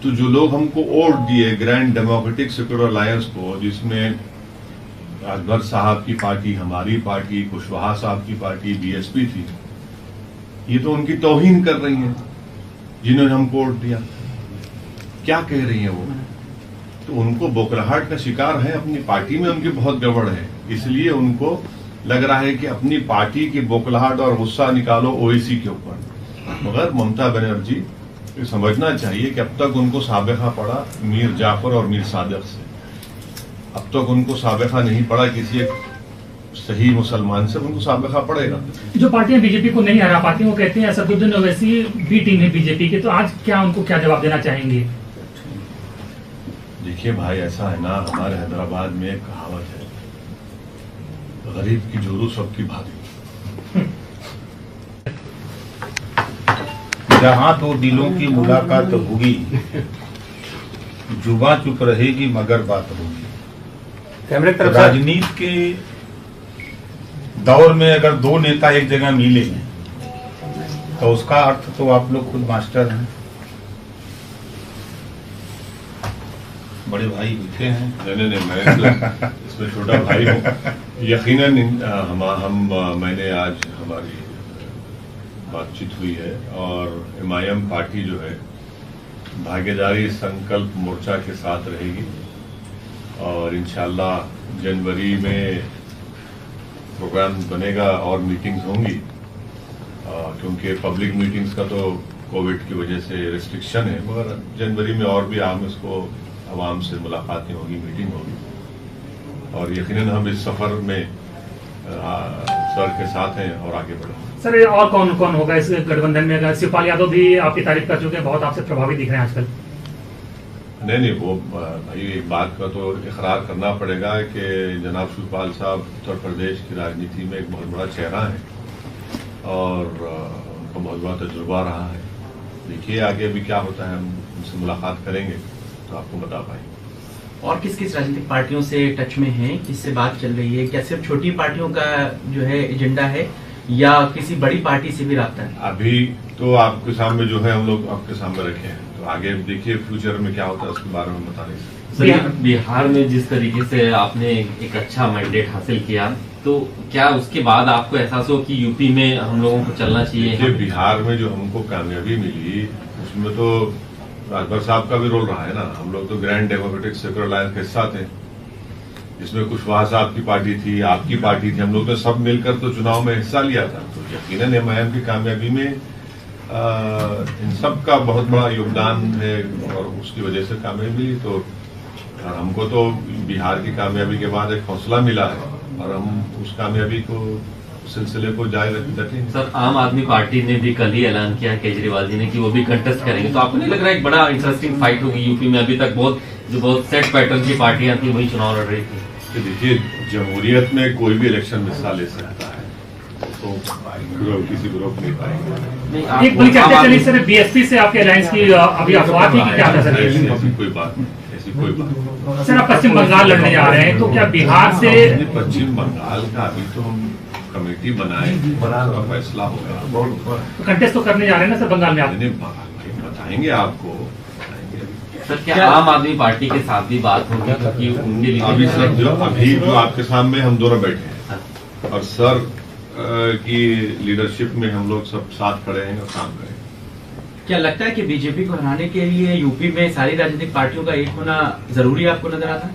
तो जो लोग हमको वोट दिए ग्रैंड डेमोक्रेटिक सेक्युलर अलायंस को, जिसमें अकबर साहब की पार्टी, हमारी पार्टी, कुशवाहा साहब की पार्टी, बीएसपी थी, ये तो उनकी तौहीन कर रही हैं जिन्होंने हमको वोट दिया। क्या कह रही हैं वो? तो उनको बोखलाहट का शिकार है, अपनी पार्टी में उनकी बहुत गड़बड़ है, इसलिए उनको लग रहा है कि अपनी पार्टी की बोखलाहट और गुस्सा निकालो ओवैसी के ऊपर। मगर ममता बनर्जी समझना चाहिए कि अब तक उनको साबिका पड़ा मीर जाफर और मीर सादिक से, अब तक उनको साबिका नहीं पड़ा किसी एक सही मुसलमान से, उनको साबिका पड़ेगा। जो पार्टियां बीजेपी को नहीं हरा पाती वो कहते हैं असदुद्दीन ओवैसी बी टीम है बीजेपी के, तो आज क्या उनको क्या जवाब देना चाहेंगे? देखिए भाई, ऐसा है ना, हमारे हैदराबाद में एक कहावत है, गरीब की जोरू सबकी भागी। जहां दो दिलों की मुलाकात होगी, जुबां चुप रहेगी मगर बात होगी। राजनीति के दौर में अगर दो नेता एक जगह मिले तो उसका अर्थ तो आप लोग खुद मास्टर हैं, बड़े भाई बैठे हैं। नहीं, मैं तो इसमें छोटा भाई हूँ। यकीनन मैंने आज हमारी बातचीत हुई है और एमआईएम पार्टी जो है भागीदारी संकल्प मोर्चा के साथ रहेगी और इंशाल्लाह जनवरी में प्रोग्राम बनेगा और मीटिंग्स होंगी, क्योंकि पब्लिक मीटिंग्स का तो कोविड की वजह से रिस्ट्रिक्शन है, मगर जनवरी में और भी आवाम से मुलाकातें होगी, मीटिंग होगी और यकीनन हम इस सफर में सर के साथ हैं और आगे बढ़ेंगे। सर और कौन कौन होगा इस गठबंधन में? अगर शिवपाल यादव भी आपकी तारीफ कर चुके हैं, बहुत आपसे प्रभावित दिख रहे हैं आजकल। नहीं, वो भाई एक बात का तो इकरार करना पड़ेगा कि जनाब शिवपाल साहब उत्तर प्रदेश की राजनीति में एक बहुत बड़ा चेहरा है और उनका बहुत बड़ा तजुर्बा रहा है। देखिए आगे भी क्या होता है, हम उनसे मुलाकात करेंगे तो आपको बता पाएंगे। और किस किस राजनीतिक पार्टियों से टच में हैं, किससे बात चल रही है? क्या सिर्फ छोटी पार्टियों का जो है एजेंडा है या किसी बड़ी पार्टी से भी राब्ता है? अभी तो आपके सामने जो है हम लोग आपके सामने रखे हैं, तो आगे देखिए फ्यूचर में क्या होता है उसके बारे में बता नहीं सकते। सर, बिहार में जिस तरीके से आपने एक अच्छा मैंडेट हासिल किया, तो क्या उसके बाद आपको एहसास हो कि यूपी में हम लोगों को चलना चाहिए? बिहार में जो हमको कामयाबी मिली उसमें तो अकबर साहब का भी रोल रहा है ना। हम लोग तो ग्रैंड डेमोक्रेटिक सेक्युलर अलायंस के हिस्सा थे, जिसमें कुशवाहा साहब की पार्टी थी, आपकी पार्टी थी, हम लोग तो सब मिलकर तो चुनाव में हिस्सा लिया था। तो यकीनन एमआईएम की कामयाबी में इन सब का बहुत बड़ा योगदान है और उसकी वजह से कामयाबी मिली। तो हमको तो बिहार की कामयाबी के बाद एक हौसला मिला है और हम उस कामयाबी को सिलसिले को जारी रखेंगे। सर, आम आदमी पार्टी ने भी कल ही ऐलान किया है केजरीवाल जी ने कि वो भी कंटेस्ट करेंगे, तो आपको नहीं लग रहा है एक बड़ा इंटरेस्टिंग फाइट होगी यूपी में? अभी तक बहुत सेट पैटर्न की पार्टियां थी वही चुनाव लड़ रही थी। तो देखिए, जमहूरियत में कोई भी इलेक्शन में हिस्सा ले सकता है, तो किसी को रोक नहीं पाएंगे। एक बड़ी चर्चा चली सर बीएसपी से आपके अलायंस की, अभी अफवाह थी कि क्या था सर? ऐसी कोई बात नहीं। सर आप पश्चिम बंगाल लड़ने जा रहे हैं, तो क्या बिहार से? पश्चिम बंगाल का अभी तो हम कमेटी बनाए, उसका फैसला होगा। तो कंटेस्ट तो करने जा रहे हैं ना सर बंगाल में आप? बताएंगे आपको। सर, क्या आम आदमी पार्टी के साथ भी बात होगी? क्योंकि उनके लिए अभी जो आपके सामने हम दोनों बैठे हैं और सर की लीडरशिप में हम लोग सब साथ खड़े हैं और काम करेंगे। क्या लगता है कि बीजेपी को हराने के लिए यूपी में सारी राजनीतिक पार्टियों का एक होना जरूरी आपको नजर आता है?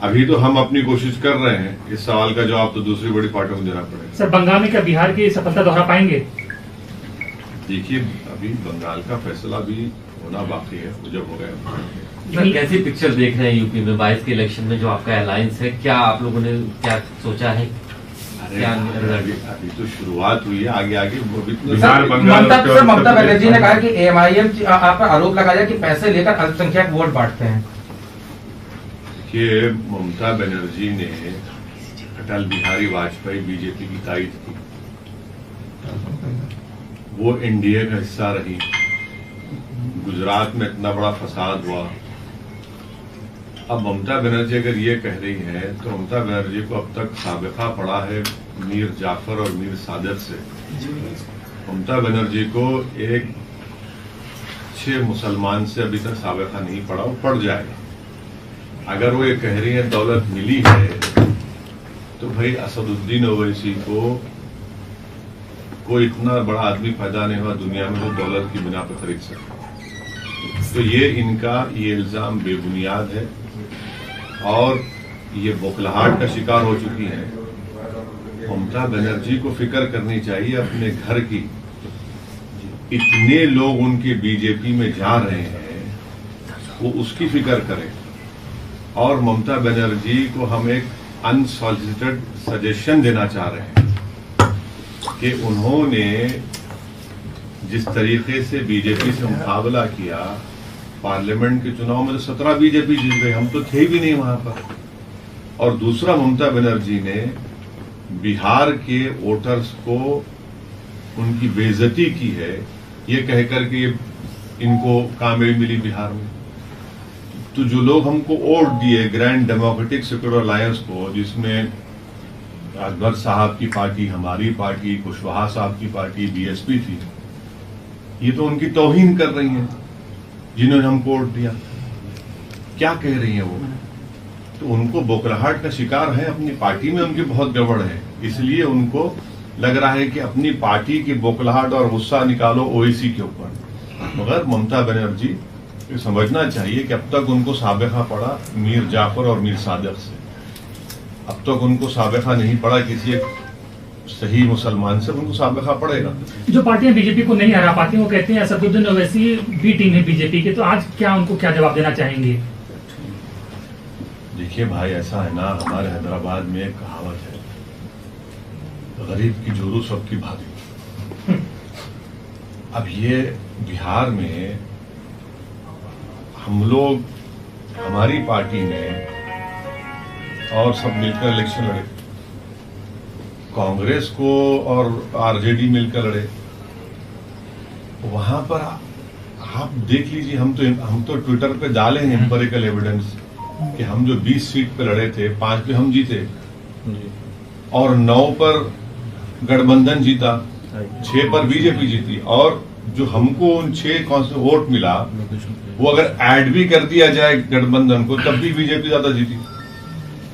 अभी तो हम अपनी कोशिश कर रहे हैं, इस सवाल का जवाब तो दूसरी बड़ी पार्टियों को देना पड़ेगा। सर बंगाल में क्या बिहार की सफलता दोहरा पाएंगे? देखिए, अभी बंगाल का फैसला भी होना बाकी है, वो जब हो गया। सर, कैसी पिक्चर देख रहे हैं यूपी में 22 के इलेक्शन में जो आपका अलायंस है? क्या आप लोगों ने क्या सोचा है? अभी तो शुरुआत हुई है, आगे बिहार बंगाल। ममता बनर्जी ने कहा कि एमआईएम आप पर आरोप लगाया कि पैसे लेकर अल्पसंख्यक वोट बांटते हैं। कि ममता बनर्जी ने अटल बिहारी वाजपेयी बीजेपी की तारीफ की, वो एनडीए का हिस्सा रही, गुजरात में इतना बड़ा फसाद हुआ। अब ममता बनर्जी अगर ये कह रही है तो ममता बनर्जी को अब तक साबिका पड़ा है मीर जाफर और मीर सादिक से। ममता बनर्जी को एक अच्छे मुसलमान से अभी तक साबिका नहीं पड़ा, वो पड़ जाएगा। अगर वो ये कह रही है दौलत मिली है, तो भाई असदुद्दीन ओवैसी को कोई इतना बड़ा आदमी पैदा नहीं हुआ दुनिया में जो दौलत की बिना पर खरीद सके। तो ये इनका ये इल्जाम बेबुनियाद है और ये बौखलाहट का शिकार हो चुकी है। ममता बनर्जी को फिक्र करनी चाहिए अपने घर की। इतने लोग उनके बीजेपी में जा रहे हैं, वो उसकी फिक्र करें। और ममता बनर्जी को हम एक अनसॉलिसिटेड सजेशन देना चाह रहे हैं कि उन्होंने जिस तरीके से बीजेपी से मुकाबला किया, पार्लियामेंट के चुनाव में तो 17 बीजेपी जीत गए, हम तो थे भी नहीं वहां पर। और दूसरा, ममता बनर्जी ने बिहार के वोटर्स को उनकी बेइज्जती की है, ये कहकर के इनको कामयाबी मिली बिहार में। तो जो लोग हमको वोट दिए ग्रैंड डेमोक्रेटिक सेक्युलर अलायंस को, जिसमें अकबर साहब की पार्टी, हमारी पार्टी, कुशवाहा साहब की पार्टी, बीएसपी थी, ये तो उनकी तौहीन कर रही हैं जिन्होंने हमको वोट दिया। क्या कह रही हैं वो? तो उनको बौखलाहट का शिकार है, अपनी पार्टी में उनकी बहुत गड़बड़ है, इसलिए उनको लग रहा है कि अपनी पार्टी की बौखलाहट और गुस्सा निकालो ओवैसी के ऊपर। मगर ममता बनर्जी को समझना चाहिए कि अब तक उनको साबिका पड़ा मीर जाफर और मीर सादिक से, अब तक उनको साबिका नहीं पड़ा किसी एक सही मुसलमान से, उनको साबिका पड़ेगा। जो पार्टियां बीजेपी को नहीं हरा पाती वो कहते हैं असदुद्दीन ओवैसी बी टीम है बीजेपी की, तो आज क्या उनको क्या जवाब देना चाहेंगे? देखिए भाई, ऐसा है ना, हमारे हैदराबाद में एक कहावत है, गरीब की जोरू सबकी भागी। अब ये बिहार में हम लोग, हमारी पार्टी में और सब मिलकर इलेक्शन लड़े, कांग्रेस को और आरजेडी मिलकर लड़े। वहां पर आप देख लीजिए, हम तो ट्विटर पे डाले हैं एम्पिरिकल एविडेंस कि हम जो 20 सीट पे लड़े थे, 5 पे हम जीते और 9 पर गठबंधन जीता, 6 पर बीजेपी जीती। और जो हमको उन 6 वोट मिला, वो अगर ऐड भी कर दिया जाए गठबंधन को, तब भी बीजेपी ज्यादा जीती।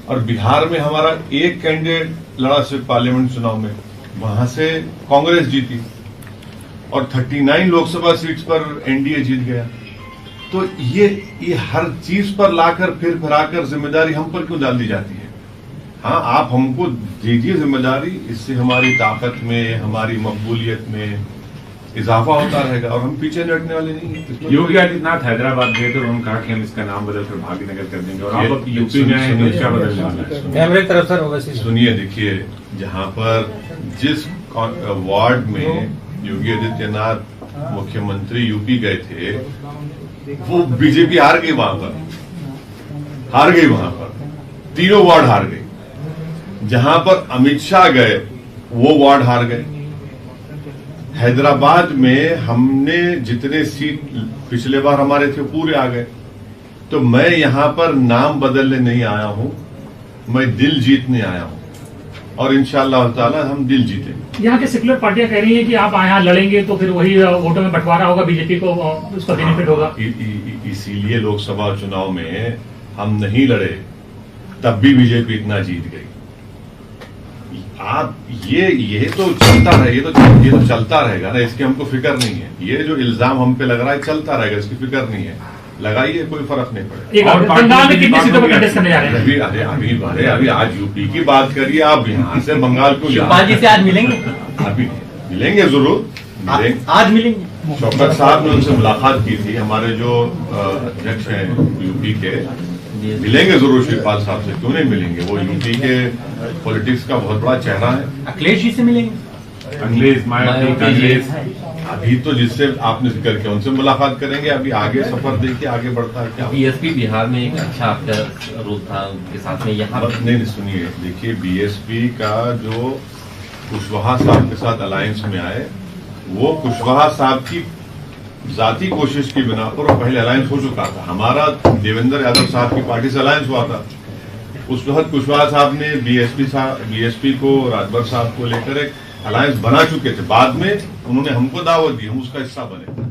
और बिहार में हमारा एक कैंडिडेट लड़ा सिर्फ पार्लियामेंट चुनाव में, वहां से कांग्रेस जीती और 39 लोकसभा सीट्स पर एनडीए जीत गया। तो ये हर चीज पर लाकर फिर आकर जिम्मेदारी हम पर क्यों डाल दी जाती है? हाँ, आप हमको दीजिए जिम्मेदारी, इससे हमारी ताकत में, हमारी मकबूलियत में इजाफा होता रहेगा और हम पीछे नहीं हटने वाले नहीं है। योगी आदित्यनाथ हैदराबाद गए थे, उन्होंने कहा कि हम इसका नाम बदलकर भाग्यनगर कर देंगे, और आप यूपी में आए हैं, क्या बदलने वाला है? सुनिए, देखिए, जहां पर जिस वार्ड में योगी आदित्यनाथ मुख्यमंत्री यूपी गए थे, वो बीजेपी हार गई, वहां पर 3 वार्ड हार गई। जहां पर अमित शाह गए, वो वार्ड हार गए। हैदराबाद में हमने जितने सीट पिछले बार हमारे थे पूरे आ गए। तो मैं यहां पर नाम बदलने नहीं आया हूं, मैं दिल जीतने आया हूं और इंशाअल्लाह ताला हम दिल जीतेंगे। यहाँ के सेक्युलर पार्टियां कह रही हैं कि आप यहाँ लड़ेंगे तो फिर वही वोटों में बंटवारा होगा, बीजेपी को उसका बेनिफिट होगा। इसीलिए लोकसभा चुनाव में हम नहीं लड़े, तब भी बीजेपी इतना जीत गई। आप ये तो चलता रहे, ये तो चलता रहेगा ना, इसकी हमको फिक्र नहीं है। ये जो इल्जाम हम पे लग रहा है चलता रहेगा, इसकी फिक्र नहीं है, लगाइए, कोई फर्क नहीं पड़ेगा। और बंगाल में कितनी सीटों पर कंटेस्ट करने जा रहे हैं? अभी आज यूपी की बात करिए, आप यहाँ से बंगाल को शिवपाल जी से आज मिलेंगे? अभी मिलेंगे, जरूर मिलेंगे, आज मिलेंगे। शौकत साहब ने उनसे मुलाकात की थी, हमारे जो अध्यक्ष हैं यूपी के, मिलेंगे जरूर शिवपाल साहब से, क्यों नहीं मिलेंगे? वो यूपी के पॉलिटिक्स का बहुत बड़ा चेहरा है। अखिलेश जी से मिलेंगे? अखिलेश, मायावती, कांग्रेस, अभी तो जिससे आपने जिक्र किया उनसे मुलाकात करेंगे, अभी आगे सफर देखिए आगे बढ़ता है क्या। बीएसपी बिहार में एक अच्छा आपका रोल था उनके साथ में, यहाँ नहीं, सुनिए, देखिए, बीएसपी का जो कुशवाहा साहब के साथ अलायंस में आए, वो कुशवाहा साहब की जाती कोशिश की बिना पर पहले अलायंस हो चुका था। हमारा देवेंद्र यादव साहब की पार्टी से अलायंस हुआ था। उस वक्त कुशवाहा साहब ने बीएसपी को और अकबर साहब को लेकर एक अलायंस बना चुके थे। बाद में उन्होंने हमको दावत दी, हम उसका हिस्सा बने।